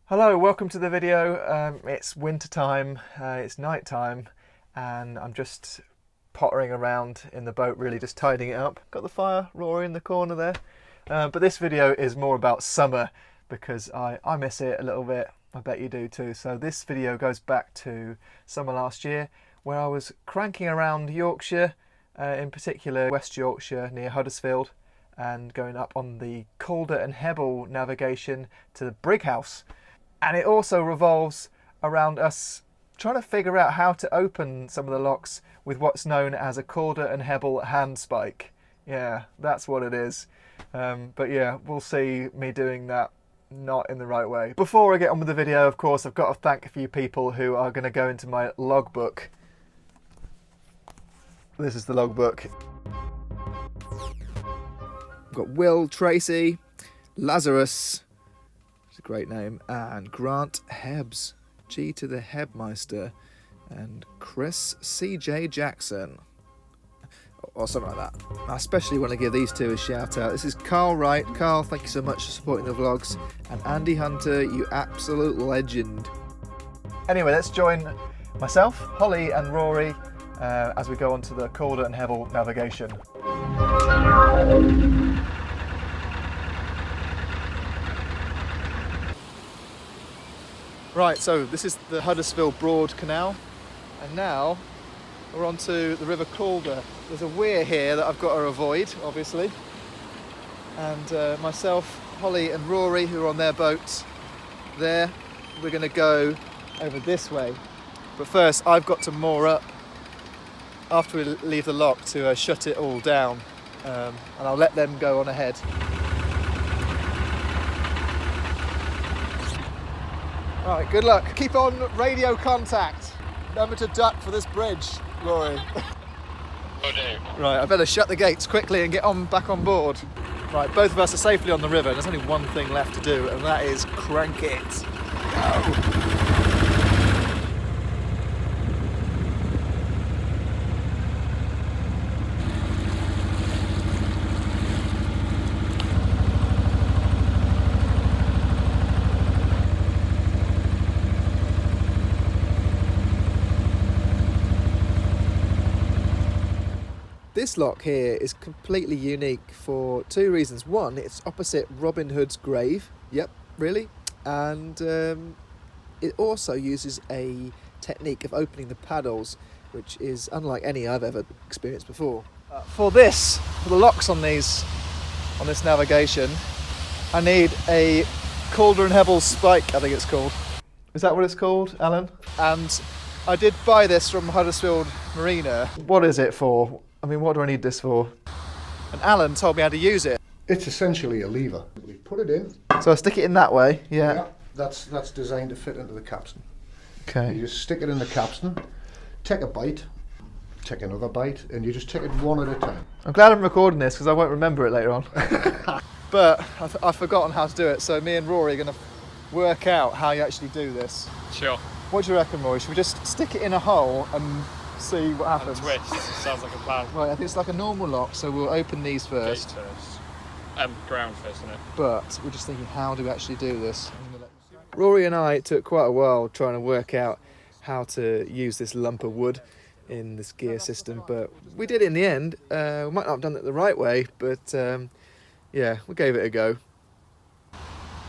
Hello, welcome to the video. It's winter time, it's night time, and I'm just pottering around in the boat, really just tidying it up. Got the fire, Rory in the corner there. But this video is more about summer because I miss it a little bit. I bet you do too. So this video goes back to summer last year where I was cranking around Yorkshire, in particular West Yorkshire near Huddersfield, and going up on the Calder and Hebble navigation to the Brighouse. And it also revolves around us trying to figure out how to open some of the locks with what's known as a Calder and Hebble handspike. Yeah, that's what it is. But yeah, we'll see me doing that not in the right way. Before I get on with the video, of course, I've got to thank a few people who are going to go into my logbook. This is the logbook. I've got Will, Tracy, Lazarus, a great name, and Grant Hebbs, G to the Hebmeister, and Chris CJ Jackson, or something like that. I especially want to give these two a shout out. This is Carl Wright. Carl, thank you so much for supporting the vlogs, and Andy Hunter, you absolute legend. Anyway, let's join myself, Holly and Rory as we go on to the Calder and Hebble navigation. Right, so this is the Huddersfield Broad Canal, and now we're on to the River Calder. There's a weir here that I've got to avoid, obviously, and myself, Holly and Rory, who are on their boats there, we're going to go over this way. But first I've got to moor up after we leave the lock to shut it all down, and I'll let them go on ahead. Alright, good luck. Keep on radio contact. Remember to duck for this bridge, Rory. Oh no. Right, I better shut the gates quickly and get back on board. Right, both of us are safely on the river. There's only one thing left to do, and that is crank it. Go. This lock here is completely unique for two reasons. One, it's opposite Robin Hood's grave. Yep, really. And it also uses a technique of opening the paddles, which is unlike any I've ever experienced before. For the locks on this navigation, I need a Calder and Hebble spike, I think it's called. Is that what it's called, Alan? And I did buy this from Huddersfield Marina. What is it for? I mean, what do I need this for? And Alan told me how to use it. It's essentially a lever. We put it in. So I stick it in that way, yeah. That's designed to fit into the capstan. Okay. You just stick it in the capstan, take a bite, take another bite, and you just take it one at a time. I'm glad I'm recording this because I won't remember it later on. But I've forgotten how to do it, so me and Rory are going to work out how you actually do this. Sure. What do you reckon, Rory? Should we just stick it in a hole and see what happens? And twist. Sounds like a plan. Right, I think it's like a normal lock, so we'll open these first. Gate first. Ground first, isn't it? But we're just thinking, how do we actually do this? Rory and I took quite a while trying to work out how to use this lump of wood in this gear system, but we did it in the end. We might not have done it the right way, but yeah, we gave it a go.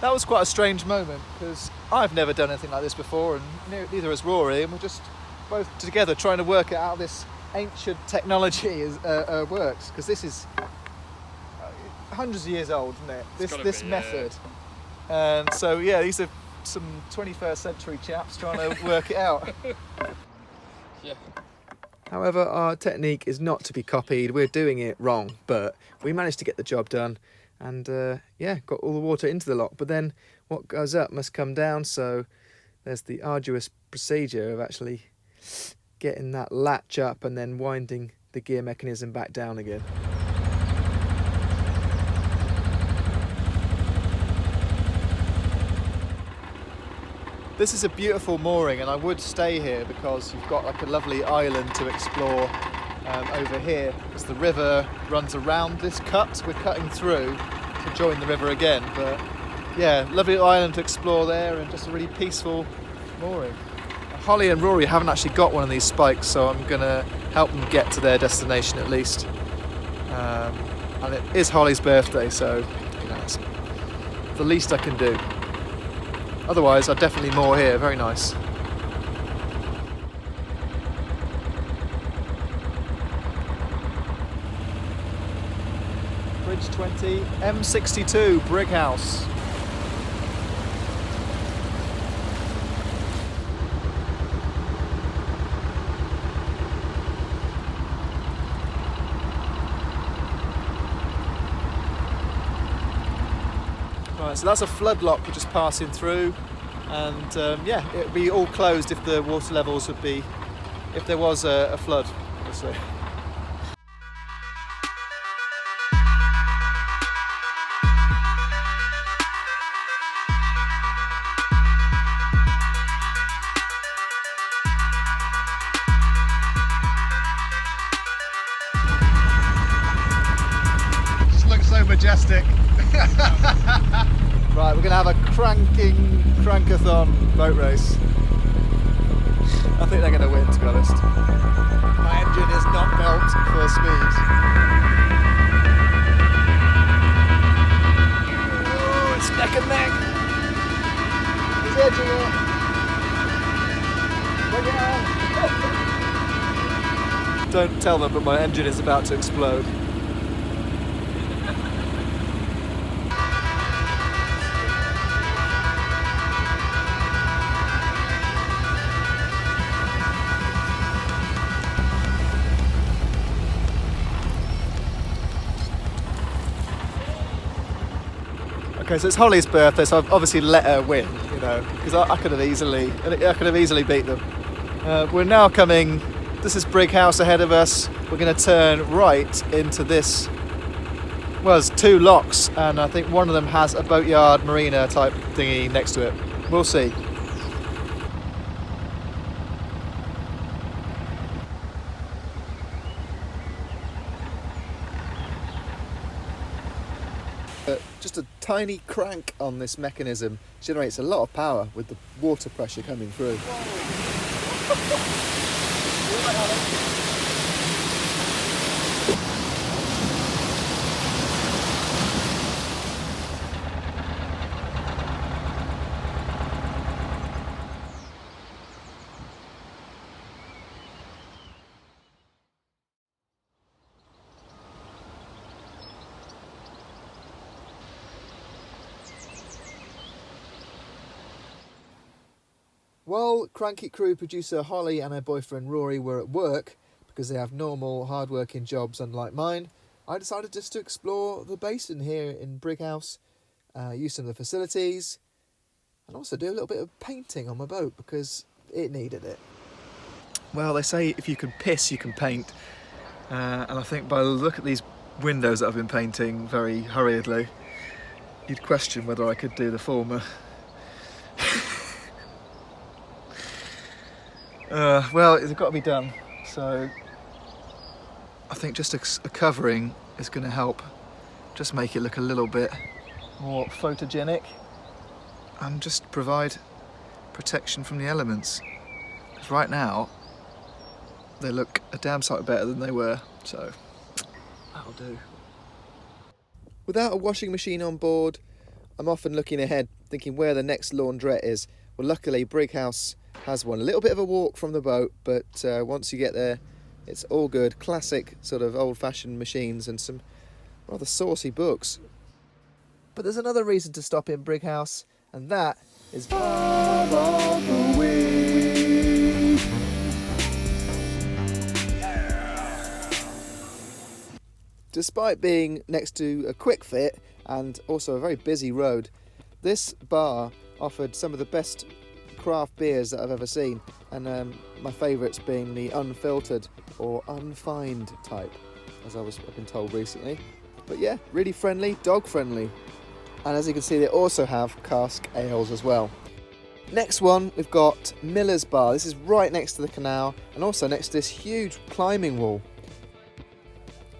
That was quite a strange moment because I've never done anything like this before, and neither has Rory, and we're just both together trying to work out how this ancient technology works, because this is hundreds of years old, isn't it? This method. Yeah. And so yeah, these are some 21st century chaps trying to work it out. Yeah. However, our technique is not to be copied. We're doing it wrong, but we managed to get the job done, and yeah, got all the water into the lock. But then what goes up must come down, so there's the arduous procedure of actually getting that latch up and then winding the gear mechanism back down again. This is a beautiful mooring, and I would stay here because you've got like a lovely island to explore over here, because the river runs around this cut. We're cutting through to join the river again, but yeah, lovely little island to explore there, and just a really peaceful mooring. Holly and Rory haven't actually got one of these spikes, so I'm going to help them get to their destination at least. And it is Holly's birthday, so you know, it's the least I can do. Otherwise, I'd definitely moor here. Very nice. Bridge 20, M62, Brighouse. Right, so that's a flood lock we're just passing through, and yeah, it would be all closed if the water levels would be, if there was a flood, obviously. Just looks so majestic. Right, we're going to have a crankathon boat race. I think they're going to win, to be honest. My engine is not built for speed. Oh, it's neck and neck. He's edging it. Bring it on. Don't tell them, but my engine is about to explode. Okay, so it's Holly's birthday, so I've obviously let her win, you know, because I could have easily beat them. We're now coming. This is Brighouse ahead of us. We're going to turn right into this. Well, there's two locks, and I think one of them has a boatyard marina type thingy next to it. We'll see. Just a tiny crank on this mechanism generates a lot of power with the water pressure coming through. While Cranky Crew producer Holly and her boyfriend Rory were at work, because they have normal, hard-working jobs unlike mine, I decided just to explore the basin here in Brighouse, use some of the facilities, and also do a little bit of painting on my boat because it needed it. Well, they say if you can piss, you can paint, and I think by the look at these windows that I've been painting very hurriedly, you'd question whether I could do the former. Well, it's got to be done, so I think just a covering is going to help just make it look a little bit more photogenic and just provide protection from the elements. Because right now, they look a damn sight better than they were, so that'll do. Without a washing machine on board, I'm often looking ahead, thinking where the next launderette is. Well, luckily, Brighouse has one. A little bit of a walk from the boat, but once you get there, it's all good. Classic sort of old-fashioned machines and some rather saucy books. But there's another reason to stop in Brighouse, and that is Bob on the Wing. Despite being next to a quick fit and also a very busy road, this bar offered some of the best craft beers that I've ever seen, and my favourites being the unfiltered or unfined type, as I've been told recently. But yeah, really friendly, dog friendly. And as you can see, they also have cask ales as well. Next one, we've got Miller's Bar. This is right next to the canal and also next to this huge climbing wall.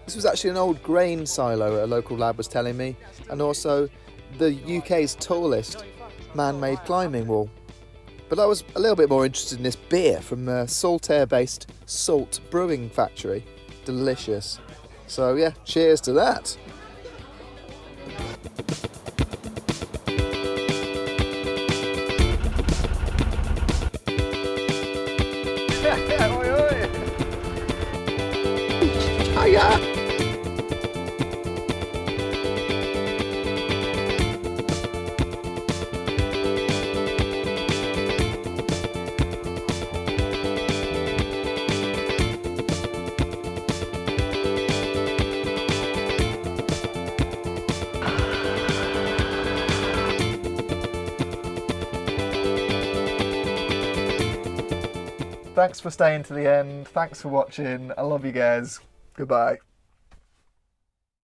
This was actually an old grain silo, a local lad was telling me, and also the UK's tallest man-made climbing wall. But I was a little bit more interested in this beer from a Saltaire-based Salt Brewing Factory. Delicious. So yeah, cheers to that. Oi, oi. Hiya! Thanks for staying to the end. Thanks for watching. I love you guys. Goodbye.